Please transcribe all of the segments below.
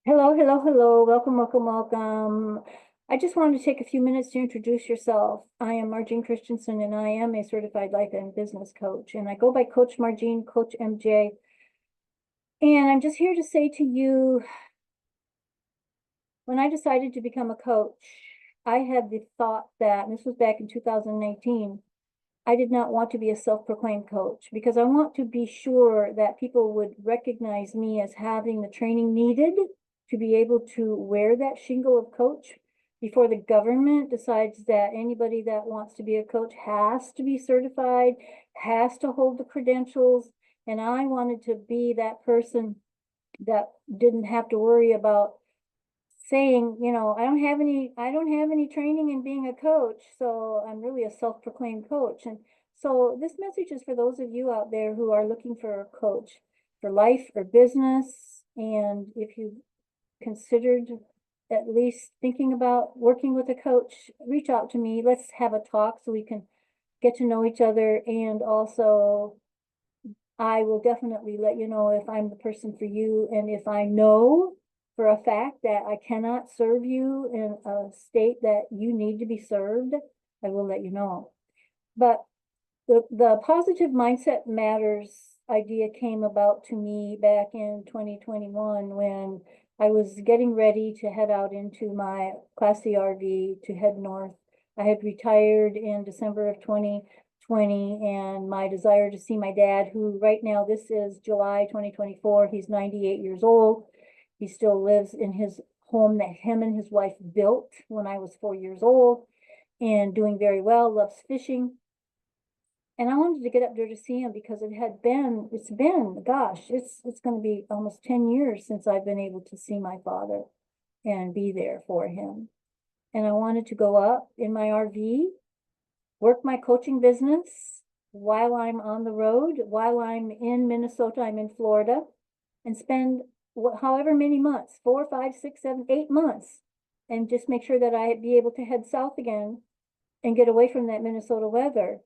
Hello, hello, hello. Welcome, welcome, welcome. I just wanted to take a few minutes to introduce yourself. I am MarJean Christensen, and I am a certified life and business coach. And I go by Coach MarJean, Coach MJ. And I'm just here to say to you, when I decided to become a coach, I had the thought that, and this was back in 2018, I did not want to be a self-proclaimed coach because I want to be sure that people would recognize me as having the training needed to be able to wear that shingle of coach before the government decides that anybody that wants to be a coach has to be certified, has to hold the credentials. And I wanted to be that person that didn't have to worry about saying, I don't have any training in being a coach, so I'm really a self-proclaimed coach. And so this message is for those of you out there who are looking for a coach for life or business. And if you've considered at least thinking about working with a coach, reach out to me. Let's have a talk so we can get to know each other. And also, I will definitely let you know if I'm the person for you. And if I know for a fact that I cannot serve you in a state that you need to be served, I will let you know. But the positive mindset matters idea came about to me back in 2021 when I was getting ready to head out into my Class C RV to head north. I had retired in December of 2020, and my desire to see my dad, who right now, this is July 2024, he's 98 years old. He still lives in his home that him and his wife built when I was 4 years old and doing very well, loves fishing. And I wanted to get up there to see him because gosh, it's going to be almost 10 years since I've been able to see my father and be there for him. And I wanted to go up in my RV, work my coaching business while I'm on the road, while I'm in Minnesota, I'm in Florida, and spend however many months, 4, 5, 6, 7, 8 months, and just make sure that I'd be able to head south again and get away from that Minnesota weather.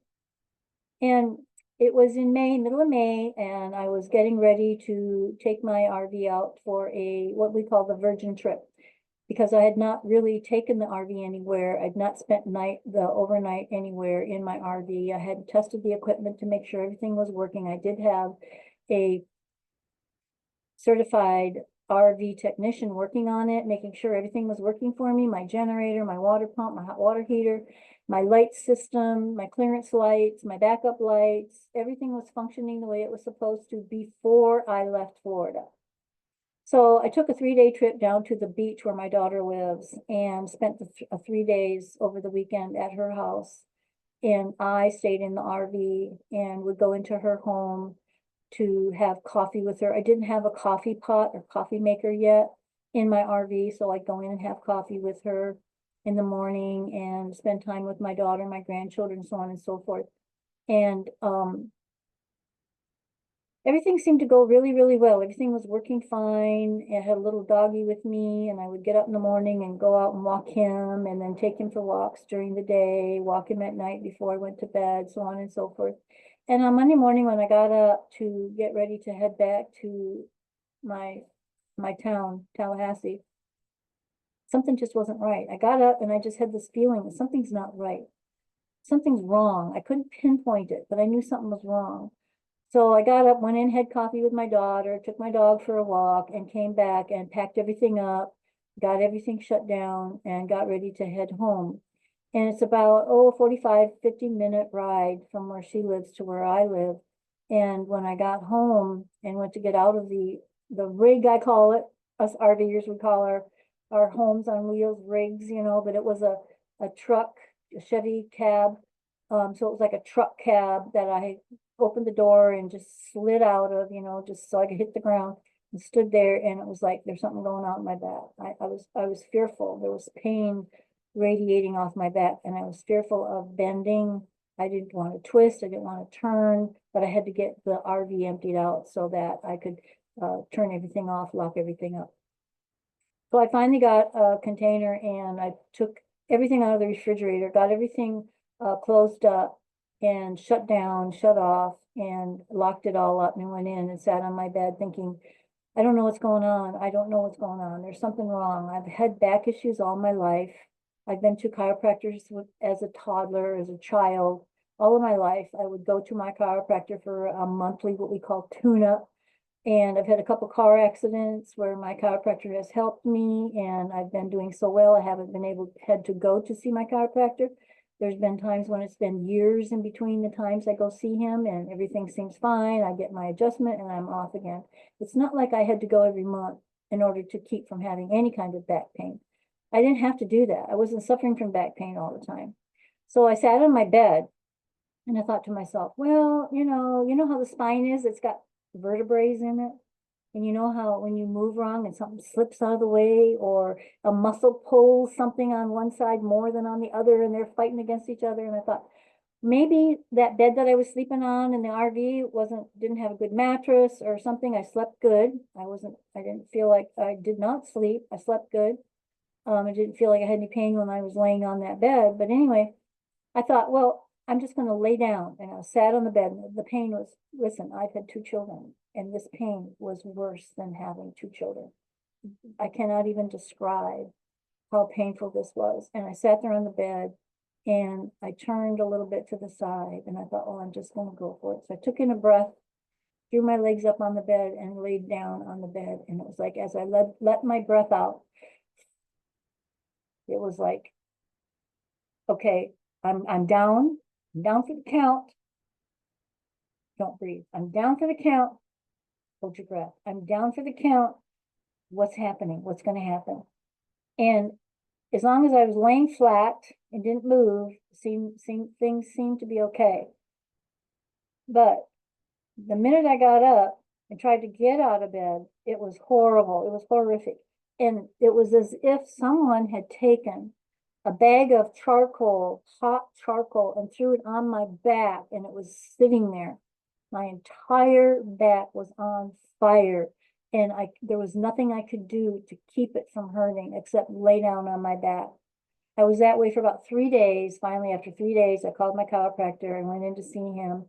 And it was in May, middle of May, and I was getting ready to take my RV out for what we call the Virgin trip, because I had not really taken the RV anywhere. I'd not spent the overnight anywhere in my RV. I had tested the equipment to make sure everything was working. I did have a certified RV technician working on it, making sure everything was working for me, my generator, my water pump, my hot water heater, my light system, my clearance lights, my backup lights, everything was functioning the way it was supposed to before I left Florida. So I took a 3-day trip down to the beach where my daughter lives and spent 3 days over the weekend at her house. And I stayed in the RV and would go into her home to have coffee with her. I didn't have a coffee pot or coffee maker yet in my RV, so I'd go in and have coffee with her in the morning and spend time with my daughter, my grandchildren, so on and so forth. And everything seemed to go really, really well. Everything was working fine. I had a little doggy with me, and I would get up in the morning and go out and walk him, and then take him for walks during the day, walk him at night before I went to bed, so on and so forth. And on Monday morning, when I got up to get ready to head back to my town, Tallahassee, something just wasn't right. I got up and I just had this feeling that something's not right. Something's wrong. I couldn't pinpoint it, but I knew something was wrong. So I got up, went in, had coffee with my daughter, took my dog for a walk, and came back and packed everything up, got everything shut down, and got ready to head home. And it's about, 45, 50-minute ride from where she lives to where I live. And when I got home and went to get out of the rig, I call it, us RVers would call our homes on wheels rigs, but it was a truck, a Chevy cab. So it was like a truck cab that I opened the door and just slid out of, just so I could hit the ground, and stood there, and it was like there's something going on in my back. I was fearful. There was pain radiating off my back, and I was fearful of bending. I didn't want to twist, I didn't want to turn, but I had to get the RV emptied out so that I could turn everything off, lock everything up. So I finally got a container, and I took everything out of the refrigerator, got everything closed up and shut down, shut off, and locked it all up, and went in and sat on my bed thinking, I don't know what's going on. I don't know what's going on. There's something wrong. I've had back issues all my life. I've been to chiropractors as a toddler, as a child, all of my life. I would go to my chiropractor for a monthly, what we call tune-up. And I've had a couple car accidents where my chiropractor has helped me, and I've been doing so well, I haven't been had to go to see my chiropractor. There's been times when it's been years in between the times I go see him and everything seems fine. I get my adjustment and I'm off again. It's not like I had to go every month in order to keep from having any kind of back pain. I didn't have to do that. I wasn't suffering from back pain all the time. So I sat on my bed and I thought to myself, well, you know how the spine is? It's got vertebrae in it. And you know how when you move wrong and something slips out of the way, or a muscle pulls something on one side more than on the other and they're fighting against each other. And I thought, maybe that bed that I was sleeping on in the RV didn't have a good mattress or something. I slept good. I didn't feel like I did not sleep. I slept good. I didn't feel like I had any pain when I was laying on that bed. But anyway, I thought, well, I'm just going to lay down. And I sat on the bed. And the pain was, listen, I've had 2 children, and this pain was worse than having 2 children. I cannot even describe how painful this was. And I sat there on the bed and I turned a little bit to the side and I thought, oh, I'm just going to go for it. So I took in a breath, threw my legs up on the bed and laid down on the bed. And it was like, as I let my breath out, it was like, okay, I'm down. I'm down for the count. Don't breathe. I'm down for the count. Hold your breath. I'm down for the count. What's happening? What's going to happen? And as long as I was laying flat and didn't move, things seemed to be okay. But the minute I got up and tried to get out of bed, it was horrible. It was horrific. And it was as if someone had taken a bag of charcoal, hot charcoal, and threw it on my back, and it was sitting there. My entire back was on fire, and there was nothing I could do to keep it from hurting except lay down on my back. I was that way for about 3 days. Finally, after 3 days, I called my chiropractor and went in to see him.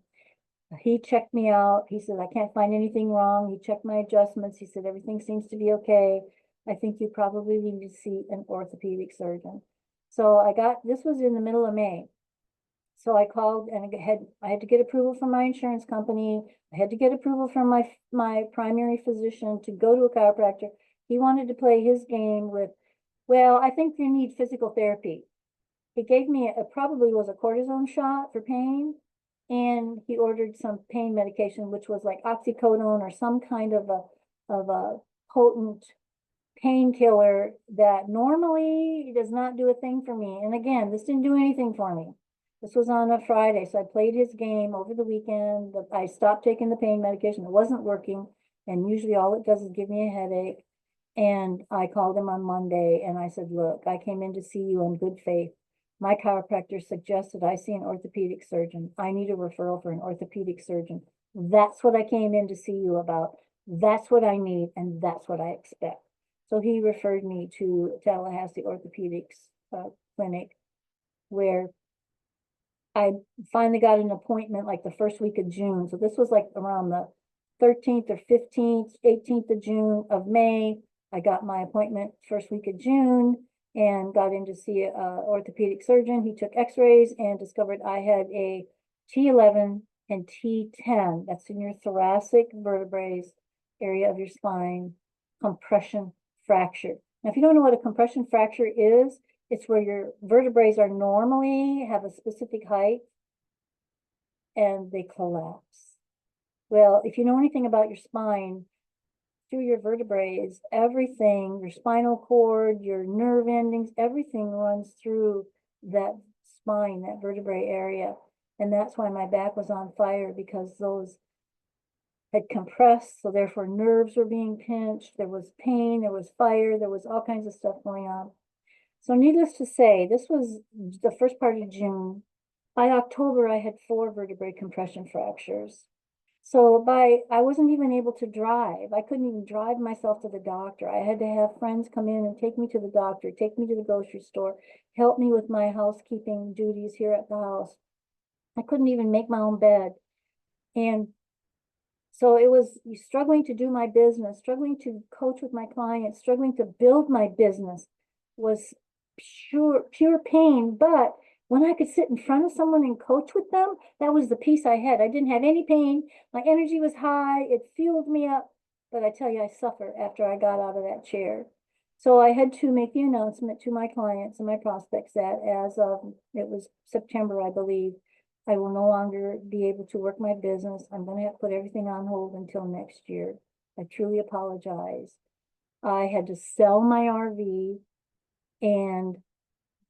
He checked me out. He said, I can't find anything wrong. He checked my adjustments. He said, everything seems to be okay. I think you probably need to see an orthopedic surgeon. So this was in the middle of May. So I called and I had to get approval from my insurance company. I had to get approval from my primary physician to go to a chiropractor. He wanted to play his game with, well, I think you need physical therapy. He gave me, it probably was a cortisone shot for pain. And he ordered some pain medication, which was like oxycodone or some kind of a potent painkiller that normally does not do a thing for me. And again, this didn't do anything for me. This was on a Friday, so I played his game over the weekend. I stopped taking the pain medication. It wasn't working. And usually all it does is give me a headache. And I called him on Monday and I said, look, I came in to see you in good faith. My chiropractor suggested I see an orthopedic surgeon. I need a referral for an orthopedic surgeon. That's what I came in to see you about. That's what I need, and that's what I expect. So he referred me to Tallahassee Orthopedics Clinic, where I finally got an appointment like the first week of June. So this was like around the 13th or 15th, 18th of June of May. I got my appointment first week of June and got in to see an orthopedic surgeon. He took x-rays and discovered I had a T11 and T10. That's in your thoracic vertebrae area of your spine, compression fracture. Now, if you don't know what a compression fracture is, it's where your vertebrae are normally have a specific height and they collapse. Well, if you know anything about your spine, through your vertebrae, everything, your spinal cord, your nerve endings, everything runs through that spine, that vertebrae area. And that's why my back was on fire, because those had compressed, so therefore nerves were being pinched, there was pain, there was fire, there was all kinds of stuff going on. So needless to say, this was the first part of June. By October, I had 4 vertebrae compression fractures. So I wasn't even able to drive. I couldn't even drive myself to the doctor. I had to have friends come in and take me to the doctor, take me to the grocery store, help me with my housekeeping duties here at the house. I couldn't even make my own bed. And So it was struggling to do my business, struggling to coach with my clients, struggling to build my business was pure pain. But when I could sit in front of someone and coach with them, that was the peace I had. I didn't have any pain. My energy was high. It fueled me up. But I tell you, I suffered after I got out of that chair. So I had to make the announcement to my clients and my prospects that as of, it was September, I believe, I will no longer be able to work my business. I'm going to have to put everything on hold until next year. I truly apologize. I had to sell my RV and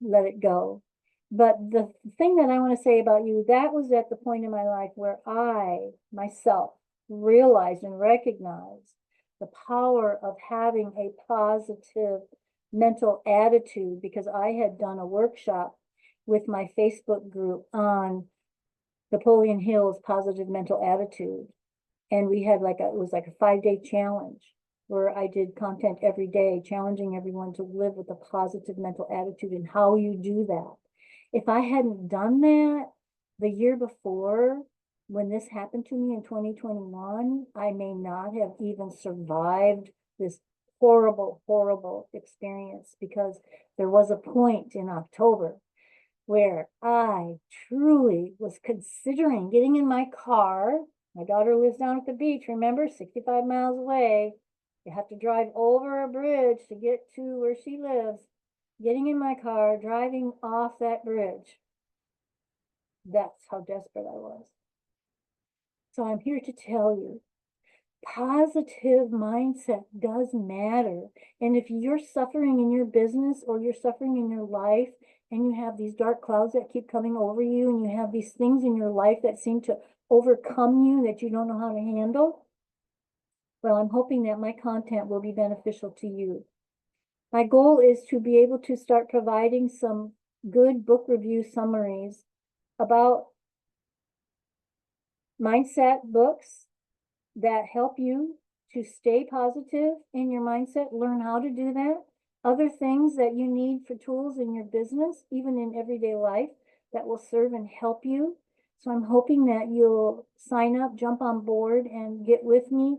let it go. But the thing that I want to say about you, that was at the point in my life where I myself realized and recognized the power of having a positive mental attitude, because I had done a workshop with my Facebook group on Napoleon Hill's positive mental attitude. And we had it was like a 5-day challenge where I did content every day, challenging everyone to live with a positive mental attitude and how you do that. If I hadn't done that the year before, when this happened to me in 2021, I may not have even survived this horrible, horrible experience, because there was a point in October where I truly was considering getting in my car. My daughter lives down at the beach, remember, 65 miles away. You have to drive over a bridge to get to where she lives. Getting in my car, driving off that bridge. That's how desperate I was. So I'm here to tell you, positive mindset does matter. And if you're suffering in your business or you're suffering in your life, and you have these dark clouds that keep coming over you, and you have these things in your life that seem to overcome you that you don't know how to handle, well, I'm hoping that my content will be beneficial to you. My goal is to be able to start providing some good book review summaries about mindset books that help you to stay positive in your mindset, learn how to do that. Other things that you need for tools in your business, even in everyday life, that will serve and help you. So I'm hoping that you'll sign up, jump on board, and get with me.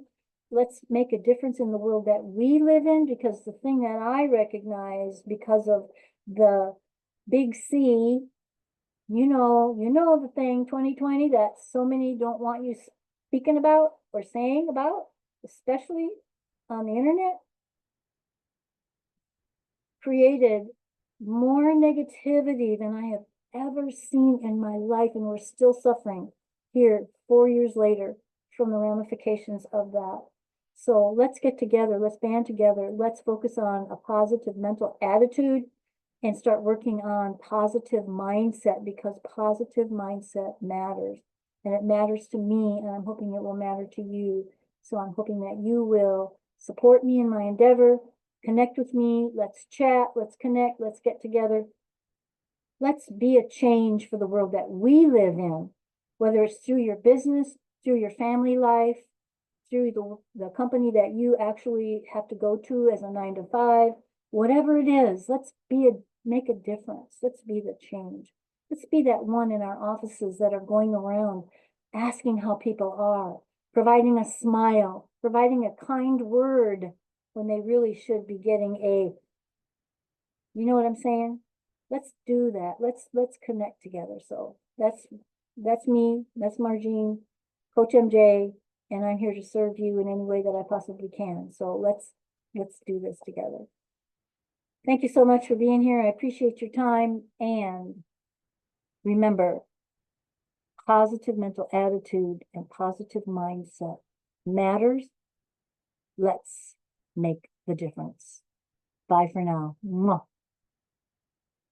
Let's make a difference in the world that we live in, because the thing that I recognize because of the big C, you know the thing 2020 that so many don't want you speaking about or saying about, especially on the internet, created more negativity than I have ever seen in my life. And we're still suffering here 4 years later from the ramifications of that. So let's get together, let's band together, let's focus on a positive mental attitude and start working on positive mindset, because positive mindset matters. And it matters to me, and I'm hoping it will matter to you. So I'm hoping that you will support me in my endeavor, connect with me, let's chat, let's connect, let's get together. Let's be a change for the world that we live in, whether it's through your business, through your family life, through the company that you actually have to go to as a 9-to-5, whatever it is. Let's make a difference. Let's be the change. Let's be that one in our offices that are going around asking how people are, providing a smile, providing a kind word when they really should be getting you know what I'm saying? Let's do that. Let's connect together. So that's me. That's MarJean, Coach MJ, and I'm here to serve you in any way that I possibly can. So let's do this together. Thank you so much for being here. I appreciate your time. And remember, positive mental attitude and positive mindset matters. Let's make the difference. Bye for now. Mwah.